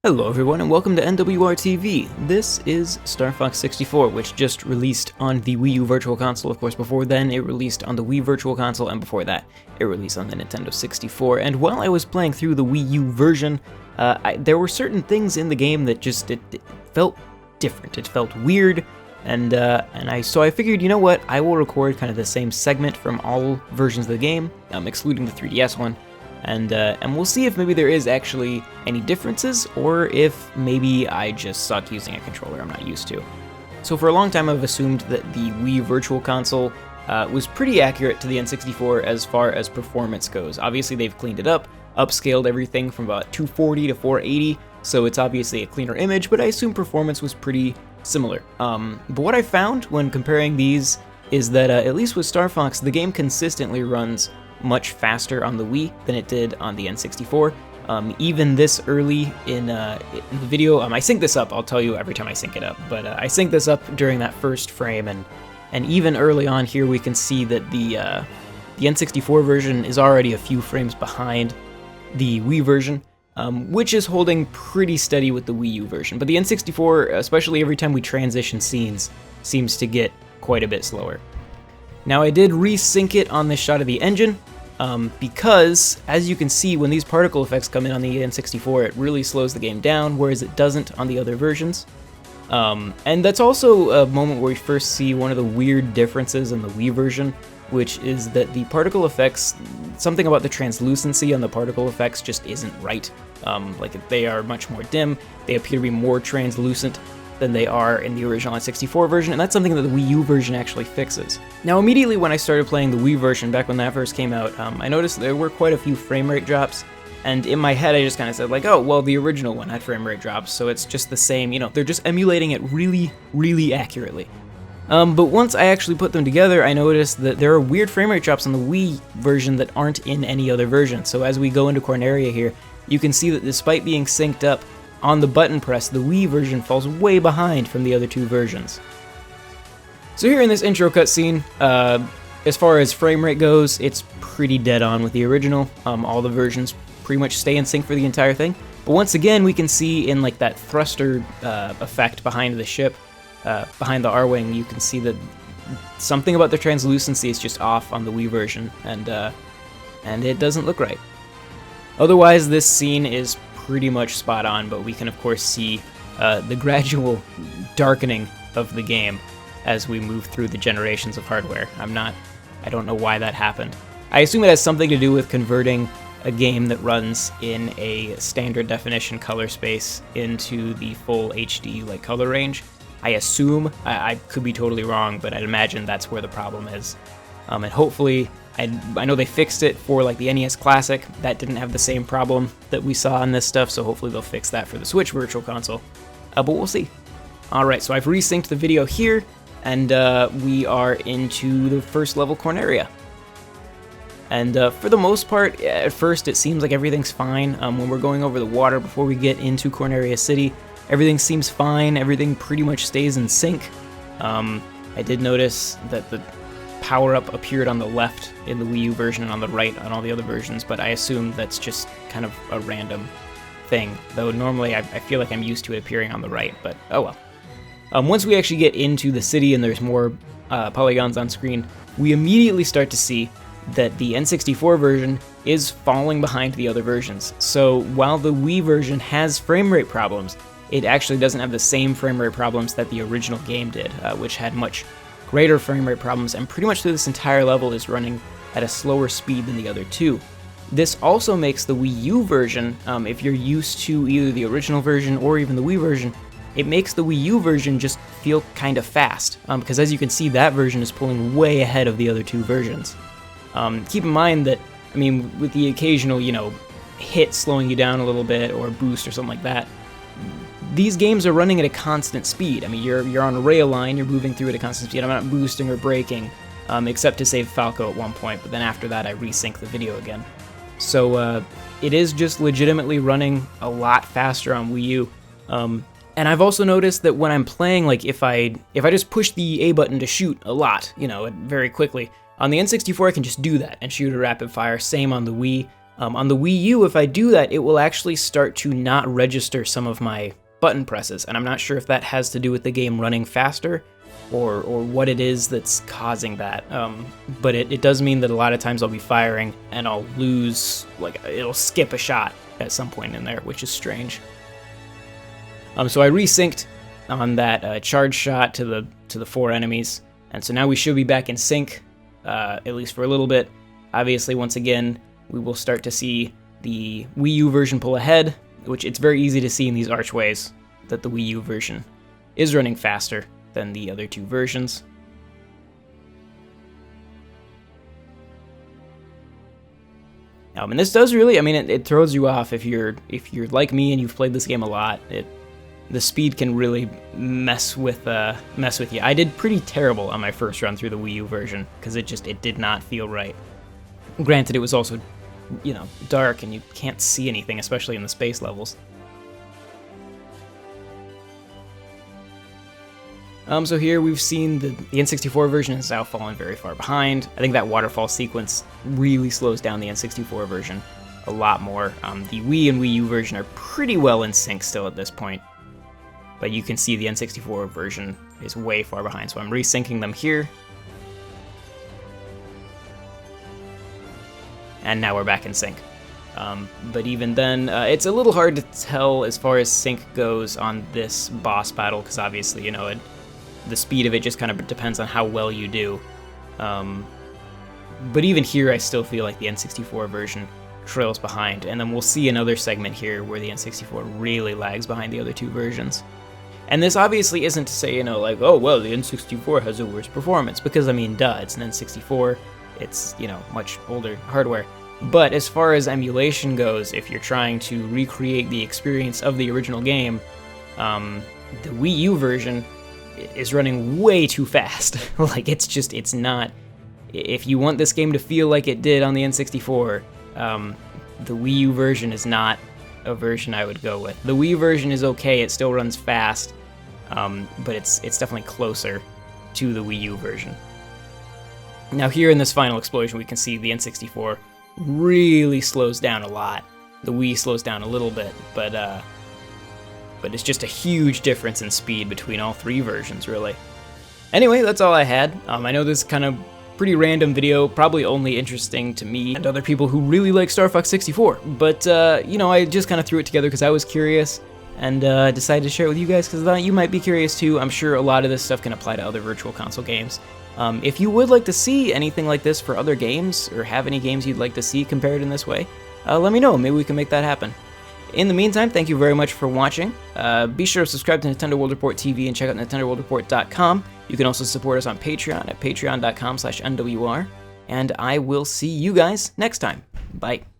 Hello everyone and welcome to NWR-TV. This is Star Fox 64, which just released on the Wii U Virtual Console. Of course, before then it released on the Wii Virtual Console, and before that it released on the Nintendo 64. And while I was playing through the Wii U version, there were certain things in the game that just it felt different. It felt weird, so I figured, you know what, I will record kind of the same segment from all versions of the game, excluding the 3DS one. And we'll see if maybe there is actually any differences, or if maybe I just suck using a controller I'm not used to. So for a long time I've assumed that the Wii Virtual Console was pretty accurate to the N64 as far as performance goes. Obviously they've cleaned it up, upscaled everything from about 240 to 480, so it's obviously a cleaner image, but I assume performance was pretty similar. But what I found when comparing these is that at least with Star Fox, the game consistently runs much faster on the Wii than it did on the N64. Even this early in the video, I sync this up, I'll tell you every time I sync it up, but I sync this up during that first frame, and even early on here we can see that the N64 version is already a few frames behind the Wii version, which is holding pretty steady with the Wii U version. But the N64, especially every time we transition scenes, seems to get quite a bit slower. Now I did resync it on this shot of the engine, because, as you can see, when these particle effects come in on the N64, it really slows the game down, whereas it doesn't on the other versions. And that's also a moment where we first see one of the weird differences in the Wii version, which is that the particle effects, something about the translucency on the particle effects just isn't right. Like, they are much more dim, they appear to be more translucent than they are in the original N64 version, and that's something that the Wii U version actually fixes. Now, immediately when I started playing the Wii version, back when that first came out, I noticed there were quite a few frame rate drops, and in my head I just kind of said, like, oh, well, the original one had frame rate drops, so it's just the same, you know, they're just emulating it really, really accurately. But once I actually put them together, I noticed that there are weird frame rate drops on the Wii version that aren't in any other version. So as we go into Corneria here, you can see that despite being synced up on the button press, the Wii version falls way behind from the other two versions. So here in this intro cutscene, as far as frame rate goes, it's pretty dead on with the original. All the versions pretty much stay in sync for the entire thing. But once again, we can see in like that thruster effect behind the ship, behind the R-Wing, you can see that something about the translucency is just off on the Wii version, and it doesn't look right. Otherwise, this scene is pretty much spot on, but we can of course see the gradual darkening of the game as we move through the generations of hardware. I don't know why that happened. I assume it has something to do with converting a game that runs in a standard definition color space into the full HD like color range. I assume, I could be totally wrong, but I'd imagine that's where the problem is. And hopefully, I know they fixed it for like the NES Classic. That didn't have the same problem that we saw on this stuff, so hopefully they'll fix that for the Switch Virtual Console. But we'll see. Alright, so I've resynced the video here, and we are into the first level, Corneria. And for the most part, at first it seems like everything's fine. When we're going over the water before we get into Corneria City, everything seems fine, everything pretty much stays in sync. I did notice that the power-up appeared on the left in the Wii U version and on the right on all the other versions, but I assume that's just kind of a random thing, though normally I feel like I'm used to it appearing on the right, but oh well. Once we actually get into the city and there's more polygons on screen, we immediately start to see that the N64 version is falling behind the other versions. So while the Wii version has frame rate problems, it actually doesn't have the same frame rate problems that the original game did, which had much greater frame rate problems, and pretty much through this entire level is running at a slower speed than the other two. This also makes the Wii U version, if you're used to either the original version or even the Wii version, it makes the Wii U version just feel kind of fast, because as you can see, that version is pulling way ahead of the other two versions. Keep in mind that, I mean, with the occasional, you know, hit slowing you down a little bit, or boost or something like that, these games are running at a constant speed. I mean, you're on a rail line, you're moving through at a constant speed. I'm not boosting or braking, except to save Falco at one point, but then after that I resync the video again. So it is just legitimately running a lot faster on Wii U. And I've also noticed that when I'm playing, like if I just push the A button to shoot a lot, you know, very quickly, on the N64 I can just do that and shoot a rapid fire, same on the Wii. On the Wii U, if I do that, it will actually start to not register some of my button presses, and I'm not sure if that has to do with the game running faster or what it is that's causing that. But it does mean that a lot of times I'll be firing and I'll lose, like, it'll skip a shot at some point in there, which is strange. So I resynced on that charge shot to the 4 enemies, and so now we should be back in sync, at least for a little bit. Obviously, once again, we will start to see the Wii U version pull ahead, which it's very easy to see in these archways that the Wii U version is running faster than the other 2 versions. And this does really, I mean, it throws you off if you're like me and you've played this game a lot. The speed can really mess with you. I did pretty terrible on my first run through the Wii U version because it did not feel right. Granted, it was also, dark and you can't see anything, especially in the space levels. So here we've seen the N64 version has now fallen very far behind. I think that waterfall sequence really slows down the N64 version a lot more. The Wii and Wii U version are pretty well in sync still at this point, but you can see the N64 version is way far behind, so I'm resyncing them here. And now we're back in sync. But even then, it's a little hard to tell as far as sync goes on this boss battle, because obviously, the speed of it just kind of depends on how well you do. But even here, I still feel like the N64 version trails behind, and then we'll see another segment here where the N64 really lags behind the other 2 versions. And this obviously isn't to say, like, oh, well, the N64 has a worse performance, because, I mean, duh, it's an N64, it's, much older hardware. But as far as emulation goes, if you're trying to recreate the experience of the original game, the Wii U version is running way too fast. Like, it's not... If you want this game to feel like it did on the N64, the Wii U version is not a version I would go with. The Wii version is okay, it still runs fast, but it's definitely closer to the Wii U version. Now here in this final explosion, we can see the N64 really slows down a lot. The Wii slows down a little bit, but it's just a huge difference in speed between all 3 versions, really. Anyway, that's all I had. I know this is kind of pretty random video, probably only interesting to me and other people who really like Star Fox 64, but, I just kind of threw it together because I was curious and decided to share it with you guys because I thought you might be curious too. I'm sure a lot of this stuff can apply to other Virtual Console games. If you would like to see anything like this for other games, or have any games you'd like to see compared in this way, let me know. Maybe we can make that happen. In the meantime, thank you very much for watching. Be sure to subscribe to Nintendo World Report TV and check out NintendoWorldReport.com. You can also support us on Patreon at patreon.com/NWR. And I will see you guys next time. Bye.